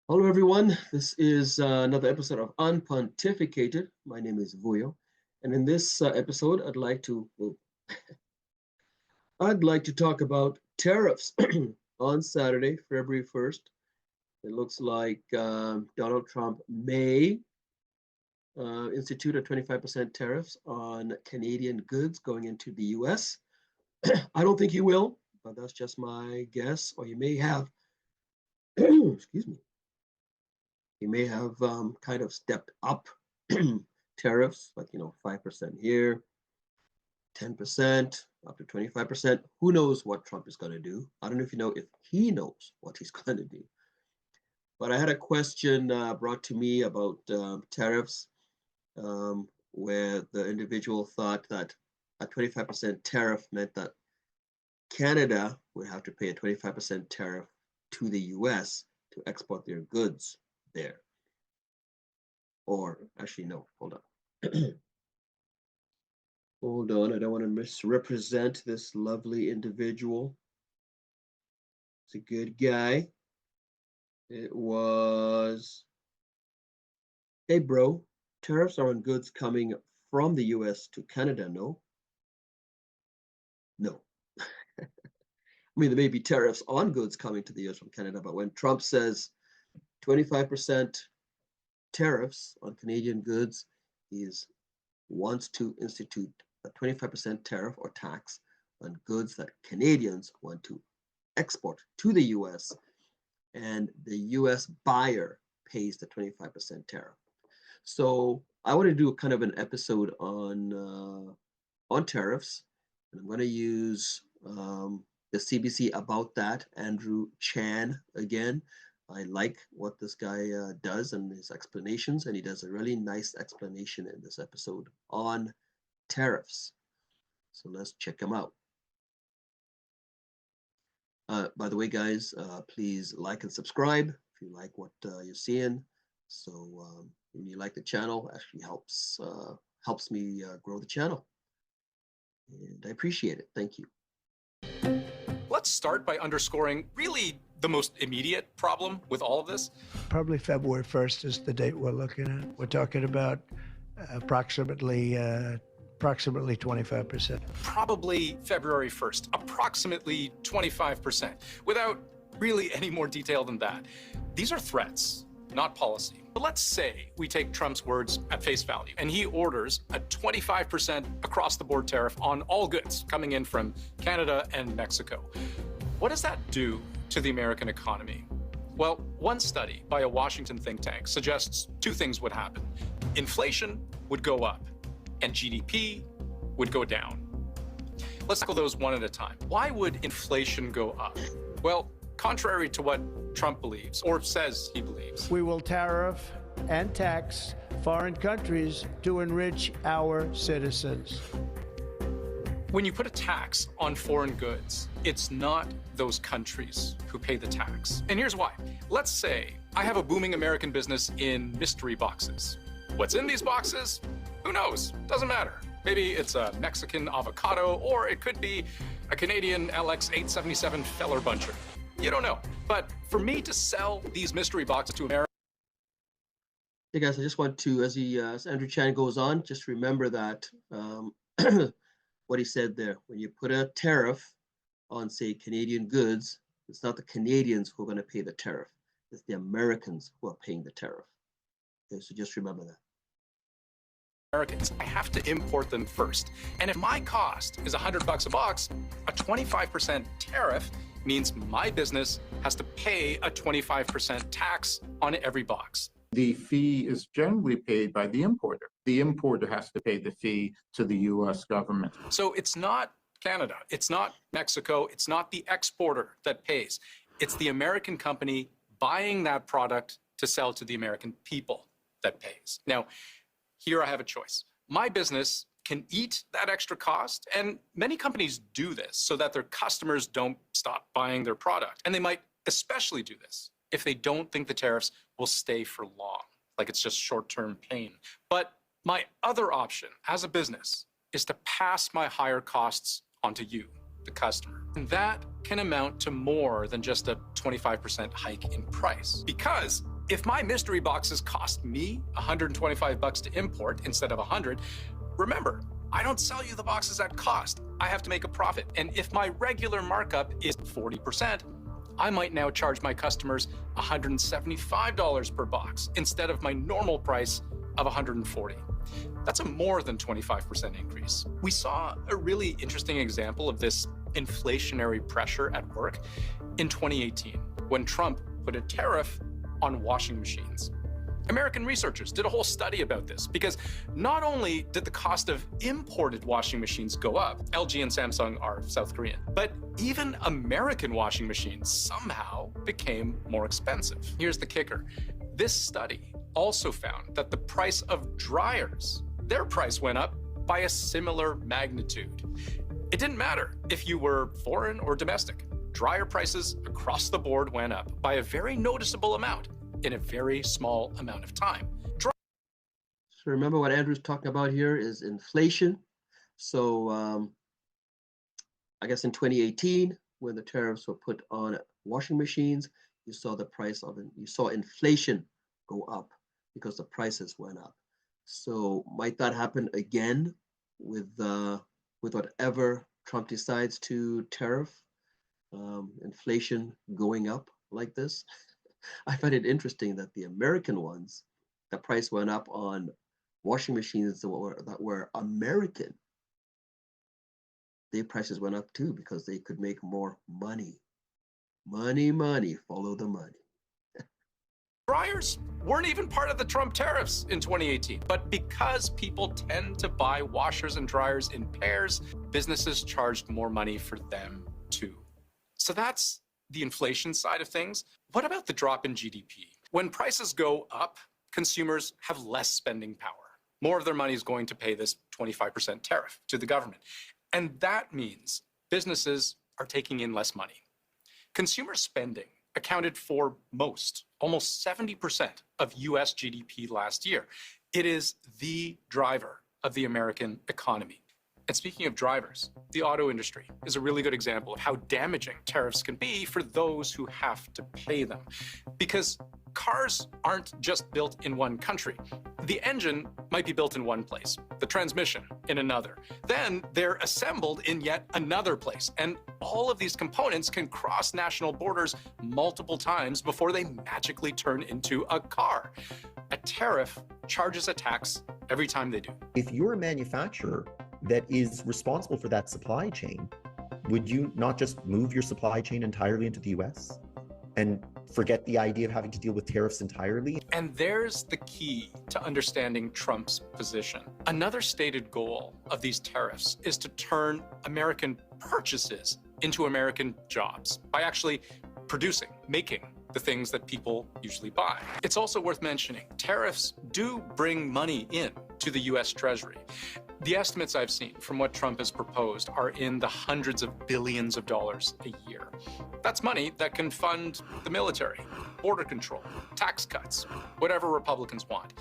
Hello, everyone. This is another episode of UnPontificated. My name is Vuyo, and in this episode, I'd like to talk about tariffs. On Saturday, February 1st, it looks like Donald Trump may institute a 25% tariffs on Canadian goods going into the U.S. I don't think he will, but that's just my guess. Or he may have, excuse me. He may have kind of stepped up tariffs, like 5% here, 10%, up to 25%. Who knows what Trump is going to do? I don't know if he knows what he's going to do. But I had a question brought to me about tariffs, where the individual thought that a 25% tariff meant that Canada would have to pay a 25% tariff to the US to export their goods there. Or actually, no, hold on. Hold on, I don't want to misrepresent this lovely individual. He's a good guy. It was, hey bro, tariffs are on goods coming from the US to Canada, no? No. I mean, there may be tariffs on goods coming to the US from Canada, but when Trump says 25% tariffs on Canadian goods, he wants to institute a 25% tariff or tax on goods that Canadians want to export to the US, and the US buyer pays the 25% tariff. So I want to do kind of an episode on tariffs, and I'm going to use the CBC About That, Andrew Chang again. I like what this guy does and his explanations, and he does a really nice explanation in this episode on tariffs. So let's check him out. By the way, guys, please like and subscribe if you like what you're seeing. So when you like the channel, actually helps me grow the channel, and I appreciate it. Thank you. Let's start by underscoring really the most immediate problem with all of this. Probably February 1st is the date we're looking at. We're talking about approximately 25%. Probably February 1st, approximately 25%, without really any more detail than that. These are threats, not policy. But let's say we take Trump's words at face value, and he orders a 25% across-the-board tariff on all goods coming in from Canada and Mexico. What does that do to the American economy? Well, one study by a Washington think tank suggests two things would happen. Inflation would go up, and GDP would go down. Let's tackle those one at a time. Why would inflation go up? Well, contrary to what Trump believes, or says he believes, We will tariff and tax foreign countries to enrich our citizens. when you put a tax on foreign goods, it's not those countries who pay the tax. And here's why. Let's say I have a booming American business in mystery boxes. What's in these boxes? Who knows? Doesn't matter. Maybe it's a Mexican avocado, or it could be a Canadian LX877 Feller Buncher. You don't know. But for me to sell these mystery boxes to America. Hey guys, I just want to, as Andrew Chang goes on, just remember that what he said there. When you put a tariff on, say, Canadian goods, it's not the Canadians who are going to pay the tariff. It's the Americans who are paying the tariff. Okay, so just remember that. Americans, I have to import them first. And if my cost is $100 a box, a 25% tariff means my business has to pay a 25% tax on every box. The fee is generally paid by the importer. The importer has to pay the fee to the U.S. government. So it's not Canada, it's not Mexico, it's not the exporter that pays. It's the American company buying that product to sell to the American people that pays. Now, here I have a choice. My business can eat that extra cost, and many companies do this so that their customers don't stop buying their product. And they might especially do this if they don't think the tariffs will stay for long, like it's just short-term pain. But my other option as a business is to pass my higher costs onto you, the customer. And that can amount to more than just a 25% hike in price, because If my mystery boxes cost me $125 to import instead of $100, remember, I don't sell you the boxes at cost. I have to make a profit. And if my regular markup is 40%, I might now charge my customers $175 per box instead of my normal price of $140. That's a more than 25% increase. We saw a really interesting example of this inflationary pressure at work in 2018 when Trump put a tariff on washing machines. American researchers did a whole study about this because not only did the cost of imported washing machines go up, LG and Samsung are South Korean, but even American washing machines somehow became more expensive. Here's the kicker. This study also found that the price of dryers, their price went up by a similar magnitude. It didn't matter if you were foreign or domestic. Dryer prices across the board went up by a very noticeable amount in a very small amount of time. So remember what Andrew's talking about here is inflation. So I guess in 2018, when the tariffs were put on washing machines, you saw inflation go up because the prices went up. So might that happen again with whatever Trump decides to tariff, inflation going up like this? I find it interesting that the American ones, the price went up on washing machines that were American. Their prices went up too because they could make more money. Money, follow the money. Dryers weren't even part of the Trump tariffs in 2018. But because people tend to buy washers and dryers in pairs, businesses charged more money for them too. So that's the inflation side of things. What about the drop in GDP? When prices go up, consumers have less spending power. More of their money is going to pay this 25% tariff to the government. And that means businesses are taking in less money. Consumer spending accounted for almost 70% of US GDP last year. It is the driver of the American economy. And speaking of drivers, the auto industry is a really good example of how damaging tariffs can be for those who have to pay them. Because cars aren't just built in one country. The engine might be built in one place, the transmission in another. Then they're assembled in yet another place. And all of these components can cross national borders multiple times before they magically turn into a car. A tariff charges a tax every time they do. If you're a manufacturer that is responsible for that supply chain, would you not just move your supply chain entirely into the US and forget the idea of having to deal with tariffs entirely? And there's the key to understanding Trump's position. Another stated goal of these tariffs is to turn American purchases into American jobs by actually making the things that people usually buy. It's also worth mentioning, tariffs do bring money in to the US Treasury. The estimates I've seen from what Trump has proposed are in the hundreds of billions of dollars a year. That's money that can fund the military, border control, tax cuts, whatever Republicans want.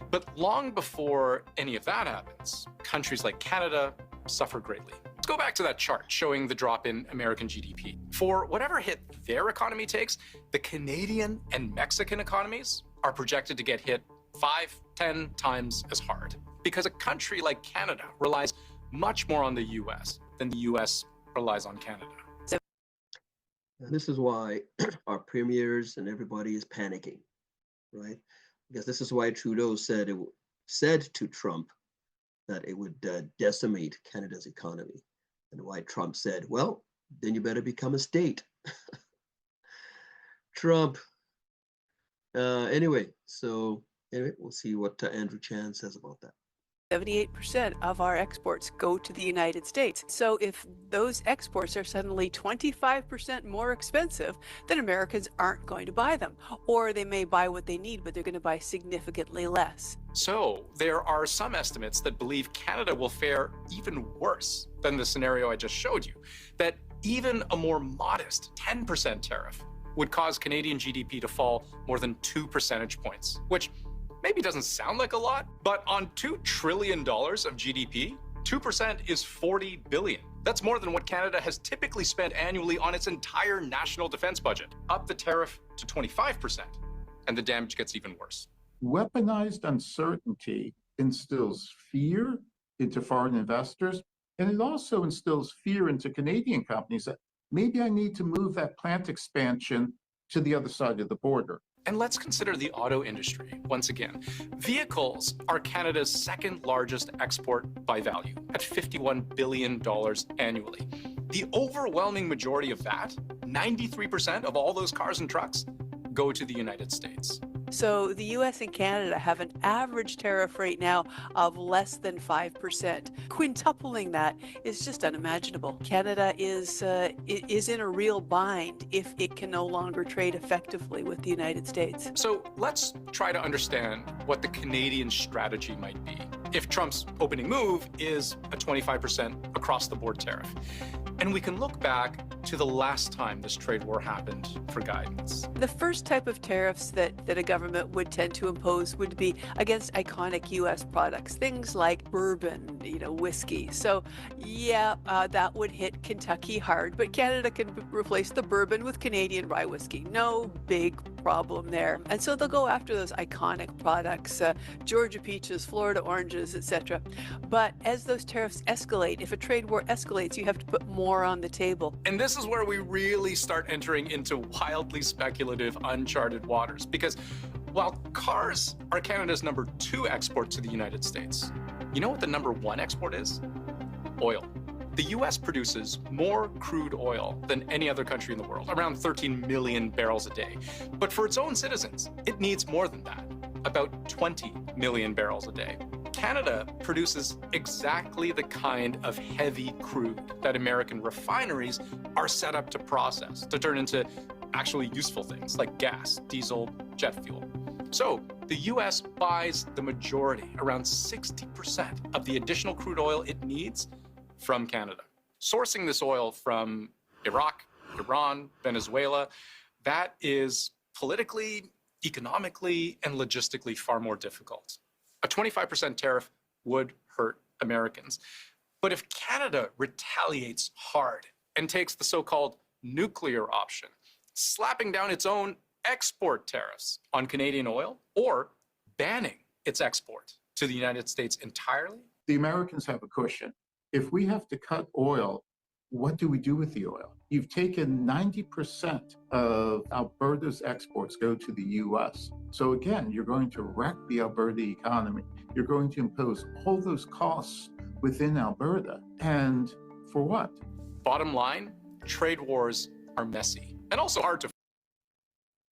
But long before any of that happens, countries like Canada suffer greatly. Let's go back to that chart showing the drop in American GDP. For whatever hit their economy takes, the Canadian and Mexican economies are projected to get hit 5-10 times as hard. Because a country like Canada relies much more on the US than the US relies on Canada. And this is why our premiers and everybody is panicking, right? Because this is why Trudeau said to Trump that it would decimate Canada's economy. And why Trump said, well, then you better become a state. Trump. Anyway, we'll see what Andrew Chang says about that. 78% of our exports go to the United States. So if those exports are suddenly 25% more expensive, then Americans aren't going to buy them. Or they may buy what they need, but they're going to buy significantly less. So there are some estimates that believe Canada will fare even worse than the scenario I just showed you, that even a more modest 10% tariff would cause Canadian GDP to fall more than 2 percentage points, which maybe doesn't sound like a lot, but on $2 trillion of GDP, 2% is $40 billion. That's more than what Canada has typically spent annually on its entire national defense budget. Up the tariff to 25%, and the damage gets even worse. Weaponized uncertainty instills fear into foreign investors, and it also instills fear into Canadian companies that maybe I need to move that plant expansion to the other side of the border. And let's consider the auto industry once again. Vehicles are Canada's second largest export by value at $51 billion annually. The overwhelming majority of that, 93% of all those cars and trucks, go to the United States. So the US and Canada have an average tariff rate now of less than 5%. Quintupling that is just unimaginable. Canada is in a real bind if it can no longer trade effectively with the United States. So let's try to understand what the Canadian strategy might be if Trump's opening move is a 25% across-the-board tariff. And we can look back to the last time this trade war happened for guidance. The first type of tariffs that a government would tend to impose would be against iconic U.S. products, things like bourbon, whiskey. So yeah, that would hit Kentucky hard, but Canada can replace the bourbon with Canadian rye whiskey. No big problem there. And so they'll go after those iconic products, Georgia peaches, Florida oranges, etc. But as those tariffs escalate, if a trade war escalates, you have to put more on the table. And this is where we really start entering into wildly speculative, uncharted waters. Because while cars are Canada's #2 export to the United States, you know what the #1 export is? Oil. The U.S. produces more crude oil than any other country in the world, around 13 million barrels a day. But for its own citizens, it needs more than that, about 20 million barrels a day. Canada produces exactly the kind of heavy crude that American refineries are set up to process, to turn into actually useful things like gas, diesel, jet fuel. So the U.S. buys the majority, around 60% of the additional crude oil it needs from Canada. Sourcing this oil from Iraq, Iran, Venezuela, that is politically, economically, and logistically far more difficult. A 25% tariff would hurt Americans. But if Canada retaliates hard and takes the so-called nuclear option, slapping down its own export tariffs on Canadian oil or banning its export to the United States entirely, The Americans have a cushion. If we have to cut oil, what do we do with the oil? You've taken 90% of Alberta's exports go to the US. So again, you're going to wreck the Alberta economy. You're going to impose all those costs within Alberta. And for what? bottom line, trade wars are messy and also hard to.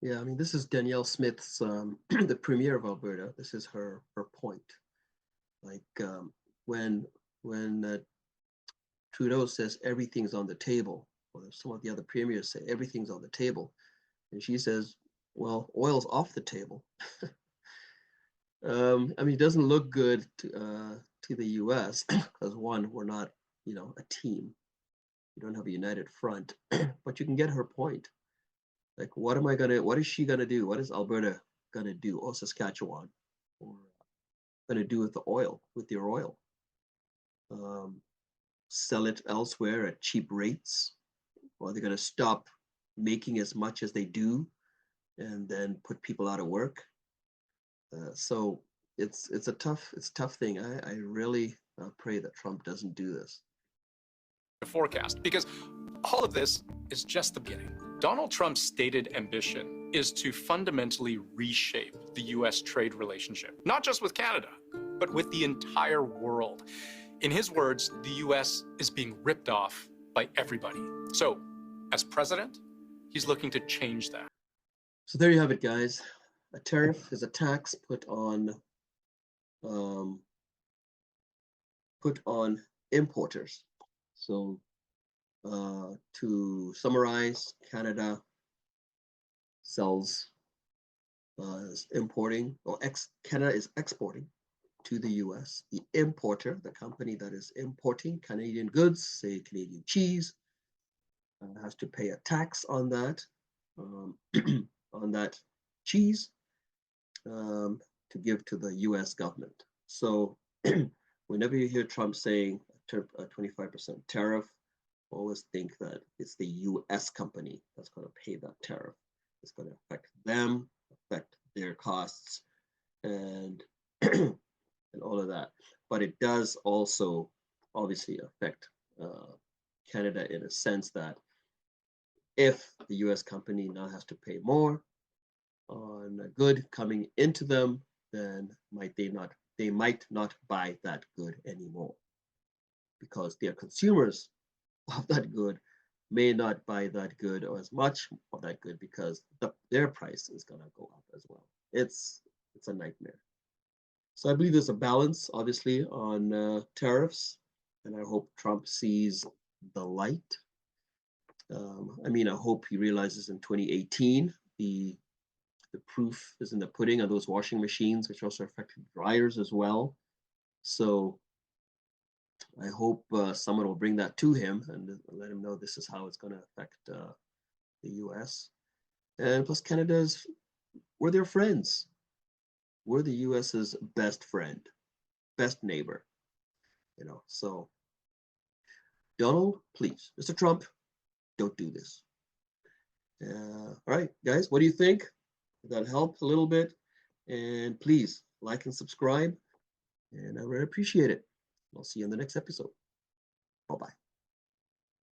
Yeah, I mean, this is Danielle Smith's, the premier of Alberta. This is her point. Like when Trudeau says everything's on the table, or some of the other premiers say everything's on the table, and she says, well, oil's off the table. I mean, it doesn't look good to the U.S. because one, we're not, a team. We don't have a united front, but you can get her point. Like, what is she gonna do? What is Alberta gonna do, or Saskatchewan, or gonna do with the oil, with your oil? Sell it elsewhere at cheap rates, or they're gonna stop making as much as they do, and then put people out of work. So it's a tough thing. I really pray that Trump doesn't do this. Forecast, because all of this is just the beginning. Donald Trump's stated ambition is to fundamentally reshape the U.S. trade relationship, not just with Canada, but with the entire world. In his words, the U.S. is being ripped off by everybody. So, as president, he's looking to change that. So there you have it, guys. A tariff is a tax put on importers. So to summarize, Canada sells is importing, or Canada is exporting to the US. The importer, the company that is importing Canadian goods, say Canadian cheese, has to pay a tax on that on that cheese to give to the US government. So whenever you hear Trump saying a 25% tariff, always think that it's the US company that's going to pay that tariff. It's going to affect them, affect their costs and and all of that. But it does also obviously affect Canada in a sense that if the U.S. company now has to pay more on a good coming into them, then they might not buy that good anymore because their consumers of that good may not buy that good or as much of that good because their price is going to go up as well. It's a nightmare. So I believe there's a balance, obviously, on tariffs, and I hope Trump sees the light. I mean, I hope he realizes in 2018 the proof is in the pudding of those washing machines, which also affected dryers as well. So I hope someone will bring that to him and let him know this is how it's going to affect the U.S. And plus, we're their friends. We're the U.S.'s best friend, best neighbor. So Donald, please, Mr. Trump, don't do this. All right, guys, what do you think? Did that help a little bit? And please like and subscribe. And I really appreciate it. I'll see you in the next episode. Bye-bye.